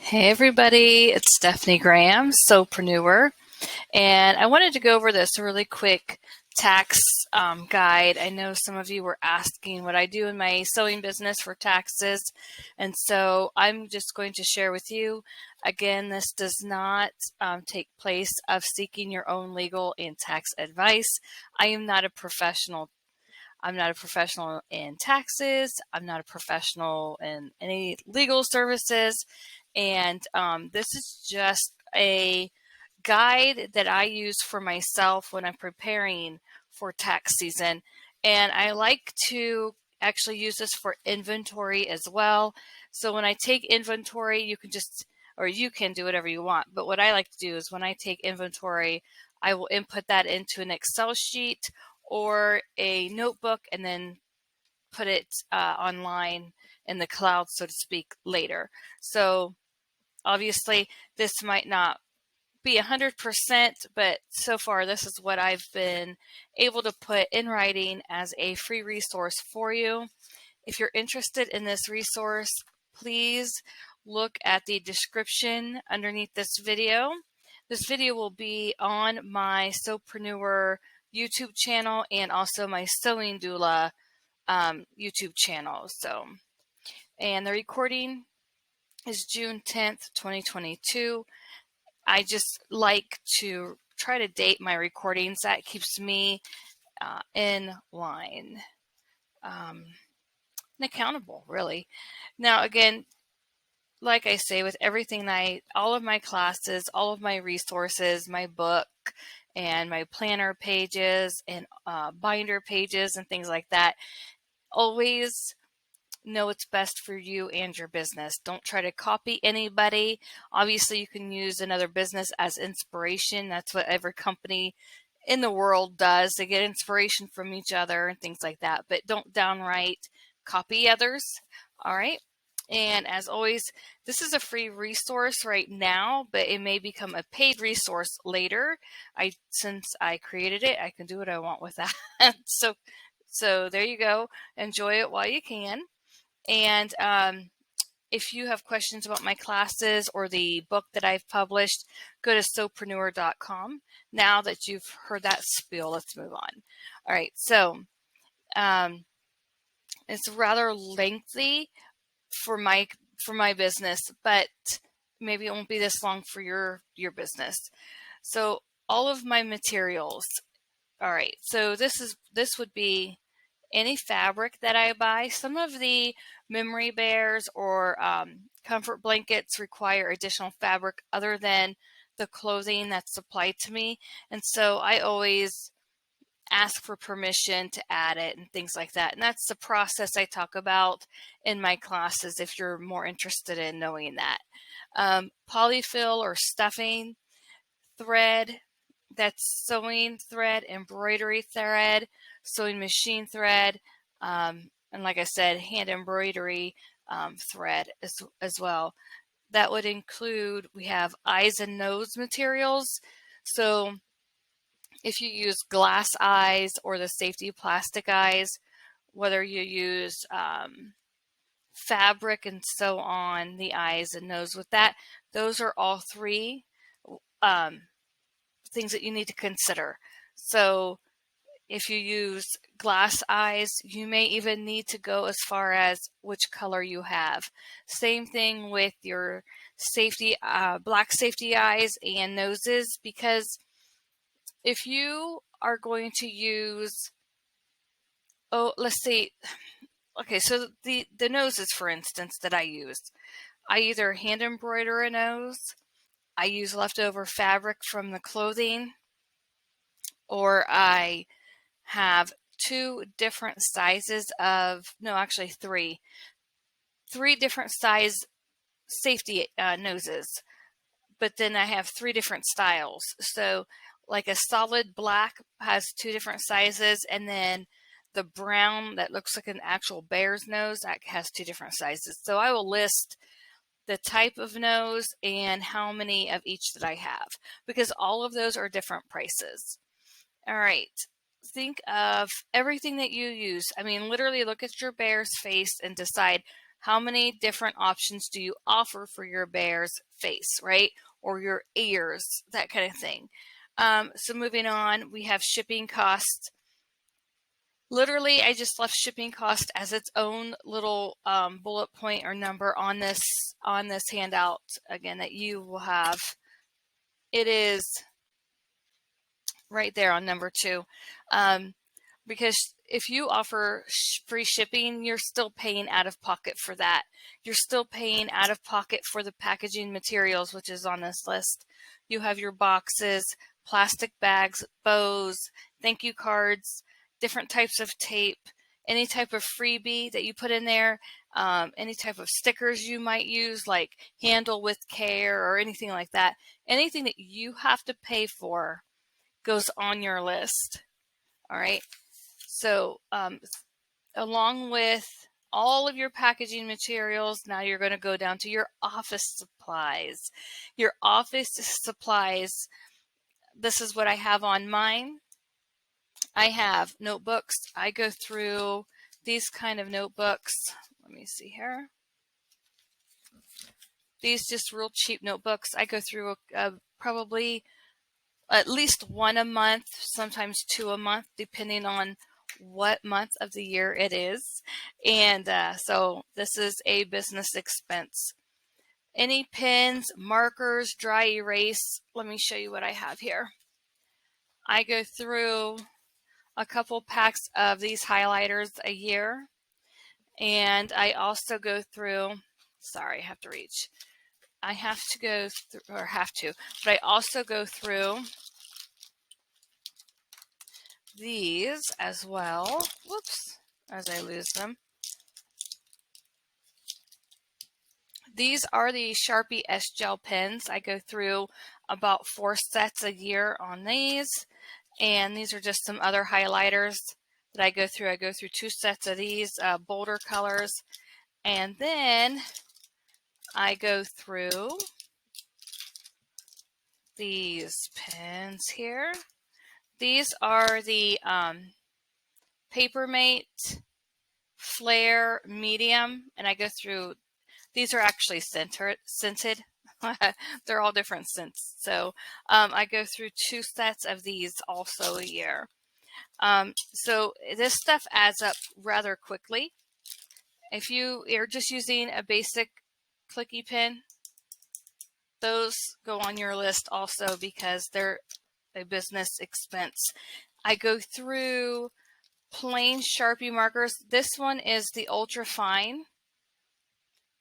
Hey everybody, it's Stephanie Graham, Sewpreneur, and I wanted to go over this really quick tax guide. I know some of you were asking what I do in my sewing business for taxes, and so I'm just going to share with you. Again, this does not take place of seeking your own legal and tax advice. I am not a professional. I'm not a professional in taxes. I'm not a professional in any legal services. And this is just a guide that I use for myself when I'm preparing for tax season. And I like to actually use this for inventory as well. So when I take inventory, you can do whatever you want. But what I like to do is when I take inventory, I will input that into an Excel sheet or a notebook and then put it online in the cloud, so to speak, later. So obviously, this might not be 100%, but so far this is what I've been able to put in writing as a free resource for you. If you're interested in this resource, please look at the description underneath this video. This video will be on my Sewpreneur YouTube channel and also my Sewing Doula YouTube channel. And the recording is June 10th, 2022. I just like to try to date my recordings. That keeps me in line and accountable, really. Now, again, like I say, with everything all of my classes, all of my resources, my book, and my planner pages and binder pages and things like that, always know what's best for you and your business. Don't try to copy anybody. Obviously, you can use another business as inspiration. That's what every company in the world does. They get inspiration from each other and things like that, but don't downright copy others. All right. And as always, this is a free resource right now, but it may become a paid resource later. Since I created it, I can do what I want with that. So there you go. Enjoy it while you can. And if you have questions about my classes or the book that I've published, go to sewpreneur.com. Now that you've heard that spiel, let's move on. All right, so it's rather lengthy for my business, but maybe it won't be this long for your business. So all of my materials. All right, so this would be any fabric that I buy. Some of the memory bears or comfort blankets require additional fabric other than the clothing that's supplied to me. And so I always ask for permission to add it and things like that. And that's the process I talk about in my classes if you're more interested in knowing that. Polyfill or stuffing thread, that's sewing thread, embroidery thread, sewing machine thread, and like I said, hand embroidery thread as well. That would include, we have eyes and nose materials. So if you use glass eyes or the safety plastic eyes, whether you use fabric and sew on the eyes and nose with that, those are all three things that you need to consider. So if you use glass eyes, you may even need to go as far as which color you have. Same thing with your safety, black safety eyes and noses, because if you are going to use, let's see, okay, so the noses, for instance, that I use, I either hand embroider a nose, I use leftover fabric from the clothing, or I have two different sizes actually three different size safety noses, but then I have three different styles. So like a solid black has two different sizes, and then the brown that looks like an actual bear's nose, that has two different sizes. So I will list the type of nose and how many of each that I have, because all of those are different prices. All right. Think of everything that you use. I mean, literally look at your bear's face and decide How many different options do you offer for your bear's face, right? Or your ears, that kind of thing. So moving on, we have shipping costs. Literally, I just left shipping cost as its own little bullet point or number on this handout again that you will have. It is right there on number 2, because if you offer free shipping, you're still paying out of pocket for that. You're still paying out of pocket for the packaging materials, which is on this list. You have your boxes, plastic bags, bows, thank you cards, different types of tape, any type of freebie that you put in there, any type of stickers you might use, like handle with care or anything like that. Anything that you have to pay for goes on your list. All right. So along with all of your packaging materials, now you're going to go down to your office supplies. Your office supplies, this is what I have on mine. I have notebooks. I go through these kind of notebooks. Let me see here. These just real cheap notebooks. I go through probably at least one a month, sometimes 2 a month, depending on what month of the year it is. And so this is a business expense. Any pens, markers, dry erase. Let me show you what I have here. I go through a couple packs of these highlighters a year. And I also go through, sorry, I have to reach. I have to go through, or have to, but I also go through these as well. Whoops, as I lose them. These are the Sharpie S-Gel pens. I go through about 4 sets a year on these. And these are just some other highlighters that I go through. I go through 2 sets of these bolder colors. And then I go through these pens here. These are the Papermate Flare Medium, and I go through, these are actually scented. They're all different scents. So I go through 2 sets of these also a year. So this stuff adds up rather quickly. If you are just using a basic clicky pen, those go on your list also because they're a business expense. I go through plain Sharpie markers. This one is the ultra fine,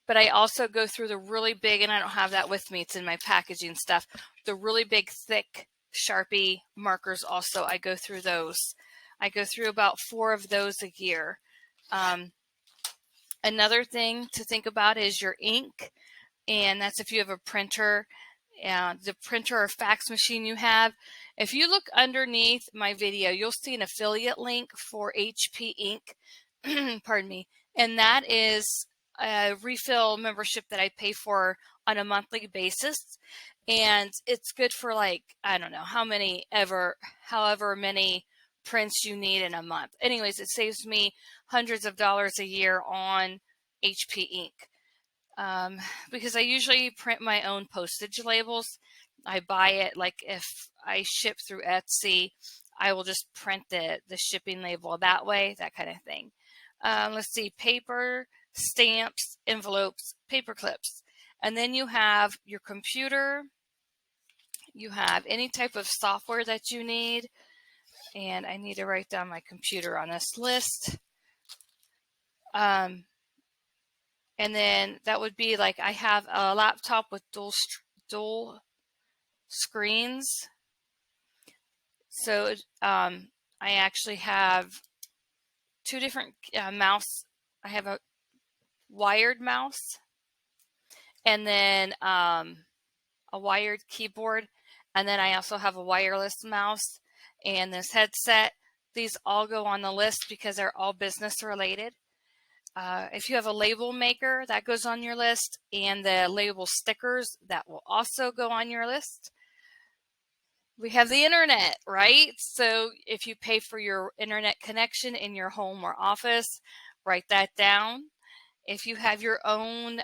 but I also go through the really big, and I don't have that with me, it's in my packaging stuff, the really big thick Sharpie markers also. I go through those. I go through about 4 of those a year. Another thing to think about is your ink, and that's if you have a printer, the printer or fax machine you have. If you look underneath my video, you'll see an affiliate link for HP ink, pardon me, and that is a refill membership that I pay for on a monthly basis. And it's good for, like, I don't know however many prints you need in a month. Anyways, it saves me hundreds of dollars a year on HP ink. Because I usually print my own postage labels. I buy it, like if I ship through Etsy, I will just print the shipping label that way, that kind of thing. Let's see, paper, stamps, envelopes, paper clips. And then you have your computer. You have any type of software that you need. And I need to write down my computer on this list. And then that would be like, I have a laptop with dual screens. So I actually have 2 different mouse. I have a wired mouse and then a wired keyboard. And then I also have a wireless mouse and this headset. These all go on the list because they're all business related. If you have a label maker, that goes on your list, and the label stickers, that will also go on your list. We have the internet, right? So if you pay for your internet connection in your home or office, write that down. If you have your own,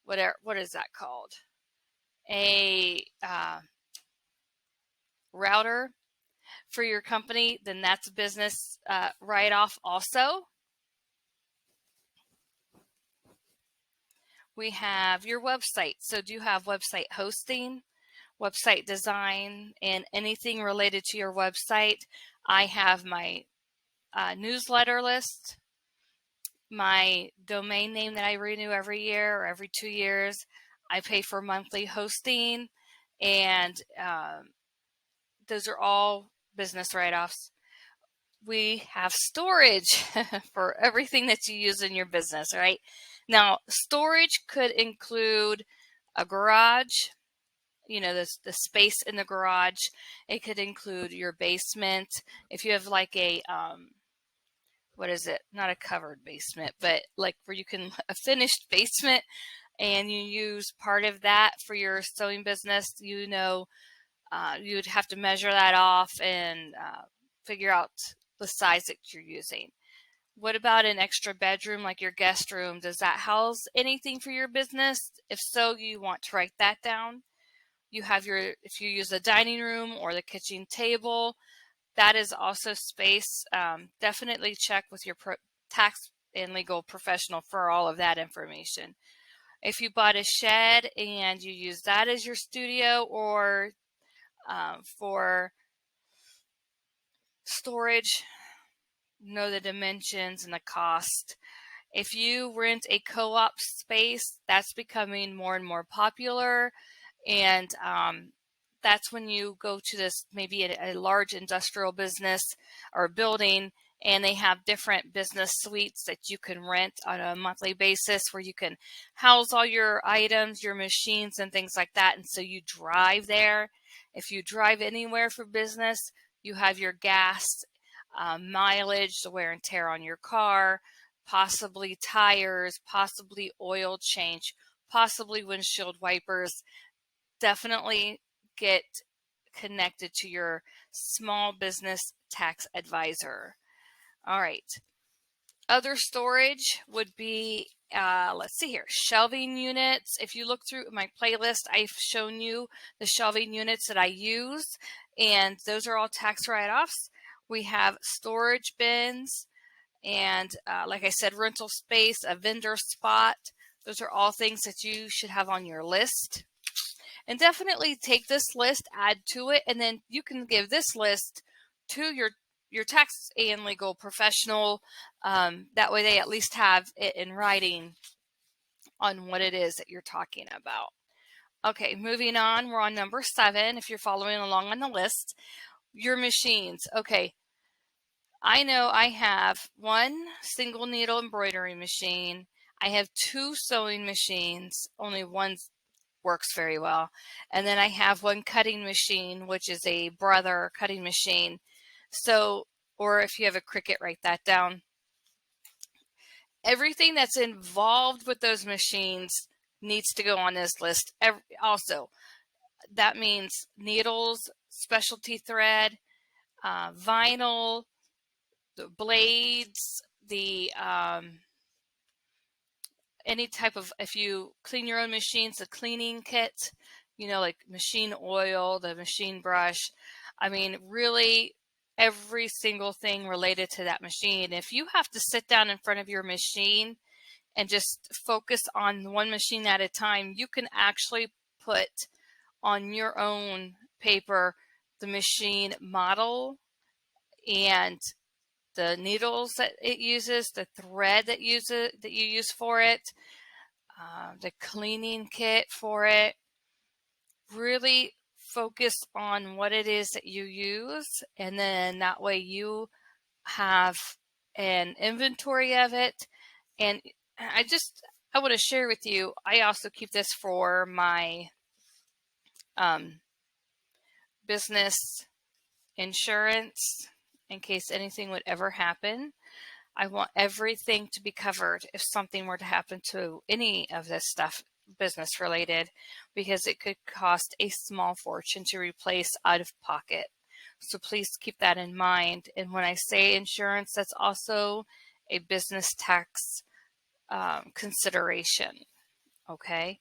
what is that called? A router for your company, then that's a business write-off also. We have your website. So do you have website hosting, website design, and anything related to your website? I have my newsletter list, my domain name that I renew every year or every 2 years. I pay for monthly hosting, and those are all business write-offs. We have storage for everything that you use in your business, right? Now, storage could include a garage, the space in the garage. It could include your basement. If you have like a, what is it? Not a covered basement, but like where you can, a finished basement, and you use part of that for your sewing business, you'd have to measure that off and figure out the size that you're using. What about an extra bedroom like your guest room? Does that house anything for your business? If so, you want to write that down. If you use the dining room or the kitchen table, that is also space. Definitely check with your tax and legal professional for all of that information. If you bought a shed and you use that as your studio or for storage, know the dimensions and the cost. If you rent a co-op space, that's becoming more and more popular, and that's when you go to this maybe a large industrial business or building, and they have different business suites that you can rent on a monthly basis where you can house all your items, your machines, and things like that. And so you drive there. If you drive anywhere for business, you have your gas, mileage, the wear and tear on your car, possibly tires, possibly oil change, possibly windshield wipers. Definitely get connected to your small business tax advisor. All right. Other storage would be, let's see here, shelving units. If you look through my playlist, I've shown you the shelving units that I use, and those are all tax write-offs. We have storage bins, and like I said, rental space, a vendor spot. Those are all things that you should have on your list. And definitely take this list, add to it, and then you can give this list to your tax and legal professional. That way they at least have it in writing on what it is that you're talking about. Okay, moving on. We're on number 7. If you're following along on the list, your machines. Okay, I know I have one single needle embroidery machine. I have 2 sewing machines. Only one works very well. And then I have one cutting machine, which is a brother cutting machine. So, or if you have a Cricut, write that down. Everything that's involved with those machines needs to go on this list. Also, that means needles, specialty thread, vinyl, the blades, the any type of, if you clean your own machines, the cleaning kit, like machine oil, the machine brush. I mean, really every single thing related to that machine. If you have to sit down in front of your machine and just focus on one machine at a time, you can actually put on your own paper the machine model and the needles that it uses, the thread that you use for it, the cleaning kit for it. Really focus on what it is that you use, and then that way you have an inventory of it. And I want to share with you, I also keep this for my business insurance in case anything would ever happen. I want everything to be covered if something were to happen to any of this stuff business related, because it could cost a small fortune to replace out of pocket. So please keep that in mind. And when I say insurance, that's also a business tax consideration. Okay,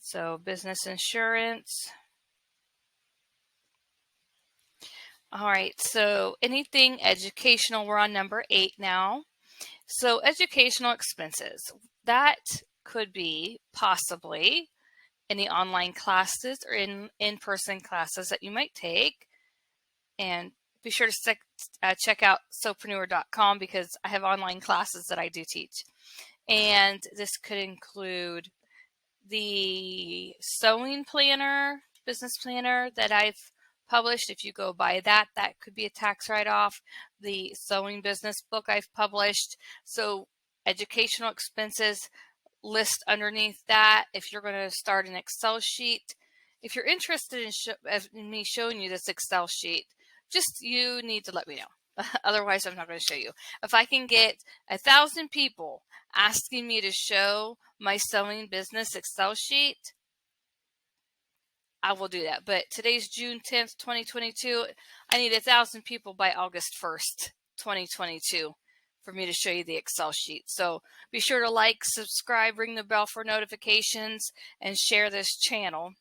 so business insurance. All right, so anything educational, we're on number 8 now. So educational expenses, that could be possibly any online classes or in-person classes that you might take. And be sure to check out sewpreneur.com because I have online classes that I do teach. And this could include the sewing planner, business planner that I've published. If you go buy that, that could be a tax write-off. The sewing business book I've published. So educational expenses list underneath that. If you're going to start an Excel sheet, if you're interested in me showing you this Excel sheet, you need to let me know. Otherwise, I'm not going to show you. If I can get 1,000 people asking me to show my sewing business Excel sheet, I will do that. But today's June 10th, 2022. I need 1,000 people by August 1st, 2022 for me to show you the Excel sheet. So be sure to like, subscribe, ring the bell for notifications, and share this channel.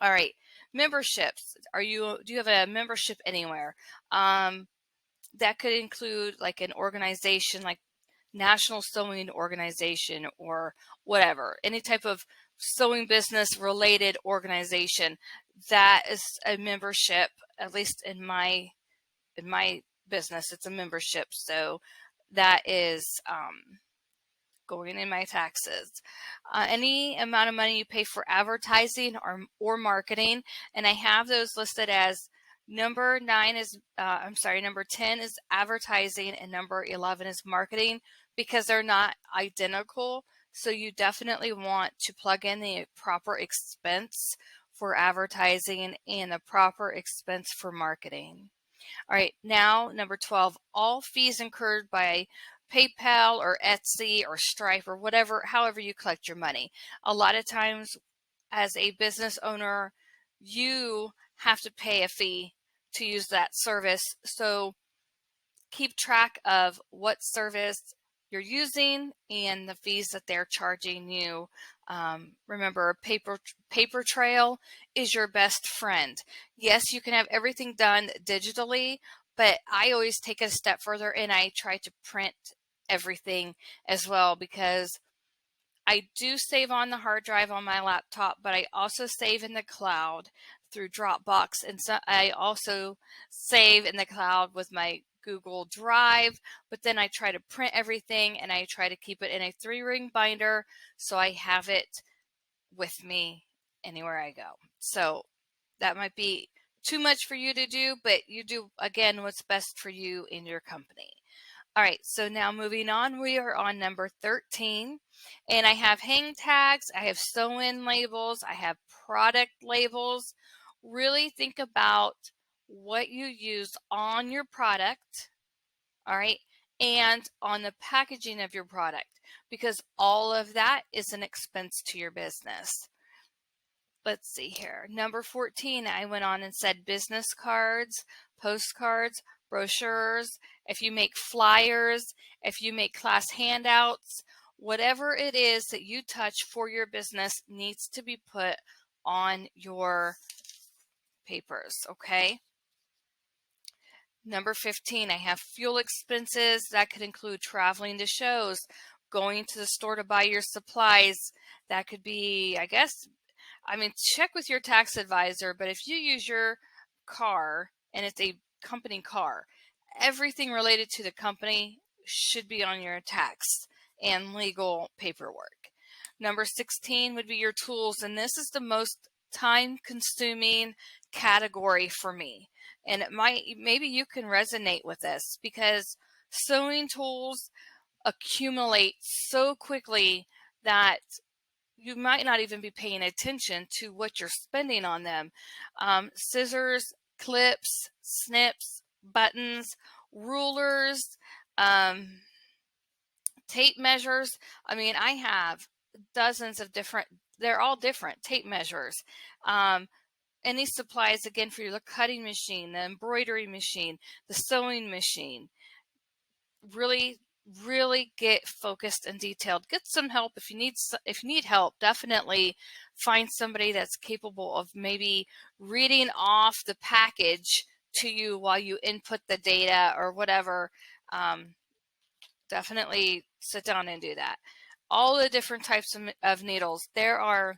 All right, memberships. Do you have a membership anywhere? That could include like an organization like National Sewing Organization or whatever, any type of sewing business related organization. That is a membership, at least in my business, it's a membership. So that is going in my taxes. Any amount of money you pay for advertising or marketing, and I have those listed as number 10 is advertising and number 11 is marketing because they're not identical. So you definitely want to plug in the proper expense for advertising and the proper expense for marketing. All right, now number 12, all fees incurred by PayPal or Etsy or Stripe or whatever, however you collect your money. A lot of times as a business owner, you have to pay a fee to use that service. So keep track of what service you're using and the fees that they're charging you. Remember, paper trail is your best friend. Yes, you can have everything done digitally, but I always take it a step further and I try to print everything as well because I do save on the hard drive on my laptop, but I also save in the cloud through Dropbox. And so I also save in the cloud with my Google Drive, but then I try to print everything and I try to keep it in a 3-ring binder so I have it with me anywhere I go. So that might be too much for you to do, but you do, again, what's best for you in your company. All right, so now moving on, we are on number 13, and I have hang tags, I have sew-in labels, I have product labels. Really think about what you use on your product, all right, and on the packaging of your product, because all of that is an expense to your business. Let's see here. Number 14, I went on and said business cards, postcards, brochures, if you make flyers, if you make class handouts, whatever it is that you touch for your business needs to be put on your papers, okay? Number 15, I have fuel expenses. That could include traveling to shows, going to the store to buy your supplies. That could be, check with your tax advisor, but if you use your car and it's a company car, everything related to the company should be on your tax and legal paperwork. Number 16 would be your tools, and this is the most time-consuming category for me. And maybe you can resonate with this because sewing tools accumulate so quickly that you might not even be paying attention to what you're spending on them. Scissors, clips, snips, buttons, rulers, tape measures. I have dozens of they're all different tape measures. Any supplies, again, for your cutting machine, the embroidery machine, the sewing machine. Really really get focused and detailed. Get some help if you need help. Definitely find somebody that's capable of maybe reading off the package to you while you input the data or whatever. Definitely sit down and do that. All the different types of needles. There are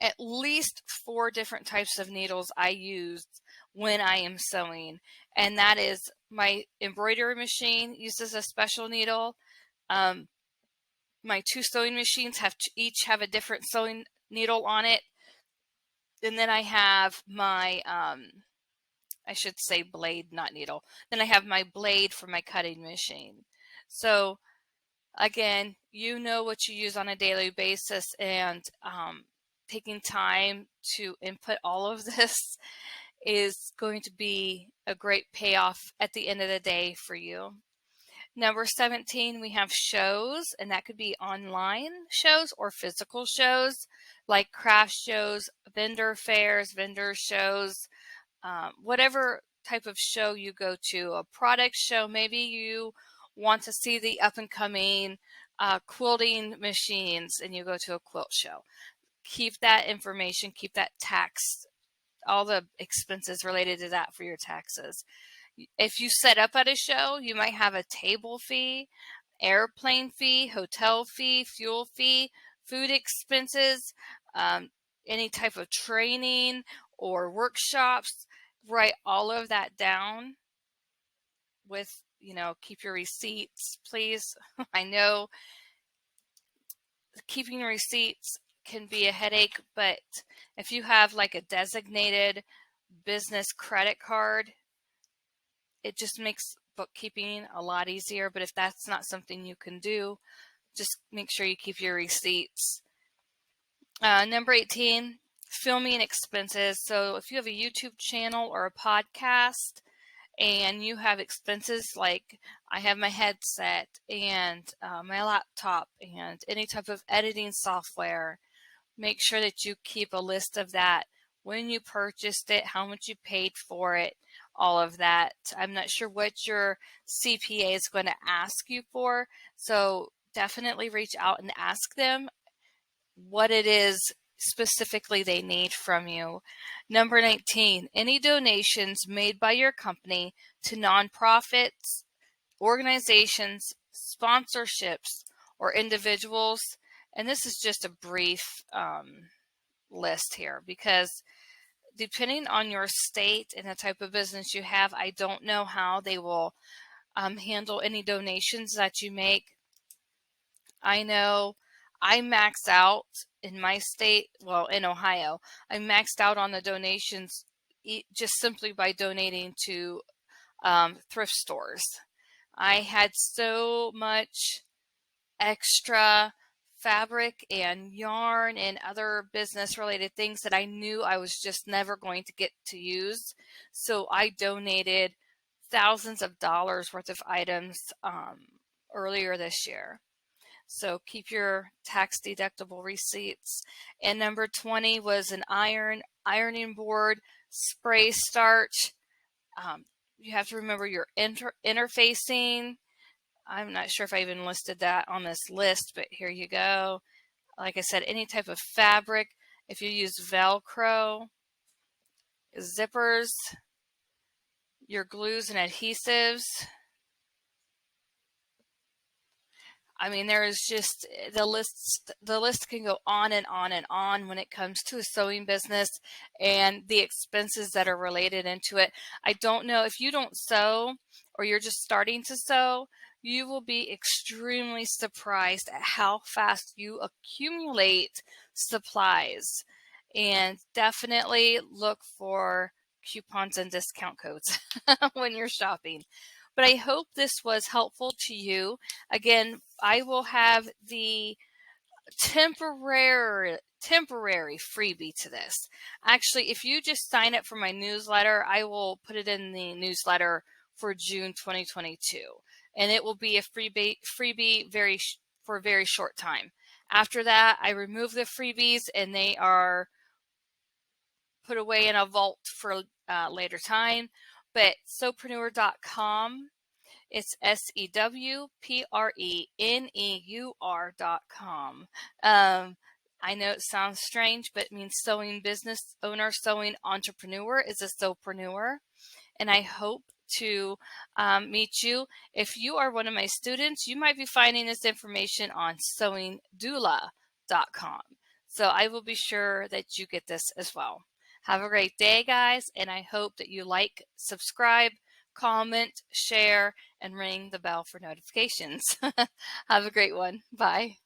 at least 4 different types of needles I use when I am sewing, and that is my embroidery machine uses a special needle. My 2 sewing machines each have a different sewing needle on it, and then I have my I should say blade, not needle. Then I have my blade for my cutting machine. So again, you know what you use on a daily basis, and taking time to input all of this is going to be a great payoff at the end of the day for you. Number 17, we have shows, and that could be online shows or physical shows like craft shows, vendor fairs, vendor shows, whatever type of show you go to, a product show. Maybe you want to see the up and coming quilting machines and you go to a quilt show. Keep that information, keep that tax, all the expenses related to that for your taxes. If you set up at a show, you might have a table fee, airplane fee, hotel fee, fuel fee, food expenses, any type of training or workshops. Write all of that down with, keep your receipts, please. I know keeping receipts can be a headache, but if you have like a designated business credit card, it just makes bookkeeping a lot easier. But if that's not something you can do, just make sure you keep your receipts. Number 18, filming expenses. So if you have a YouTube channel or a podcast and you have expenses like I have my headset and my laptop and any type of editing software, make sure that you keep a list of that. When you purchased it, how much you paid for it, all of that. I'm not sure what your CPA is going to ask you for, so definitely reach out and ask them what it is specifically they need from you. Number 19, any donations made by your company to nonprofits, organizations, sponsorships, or individuals. And this is just a brief list here because depending on your state and the type of business you have, I don't know how they will handle any donations that you make. I know I max out in my state, well, in Ohio, I maxed out on the donations just simply by donating to thrift stores. I had so much extra fabric and yarn and other business related things that I knew I was just never going to get to use. So I donated thousands of dollars worth of items earlier this year. So keep your tax deductible receipts. And number 20 was an ironing board, spray starch. You have to remember your interfacing. I'm not sure if I even listed that on this list, but here you go. Like I said, any type of fabric. If you use Velcro, zippers, your glues and adhesives. I mean, there is just the list can go on and on and on when it comes to a sewing business and the expenses that are related into it. I don't know if you don't sew or you're just starting to sew, you will be extremely surprised at how fast you accumulate supplies. And definitely look for coupons and discount codes when you're shopping. But I hope this was helpful to you. Again, I will have the temporary freebie to this. Actually, if you just sign up for my newsletter, I will put it in the newsletter for June 2022. And it will be a freebie for a very short time. After that, I remove the freebies and they are put away in a vault for later time. But sewpreneur.com It's SEWPRENEUR.com. I know it sounds strange, but it means sewing business owner, sewing entrepreneur is a sewpreneur. And I hope to meet you. If you are one of my students, you might be finding this information on sewingdoula.com. So I will be sure that you get this as well. Have a great day, guys, and I hope that you like, subscribe, comment, share, and ring the bell for notifications. Have a great one. Bye.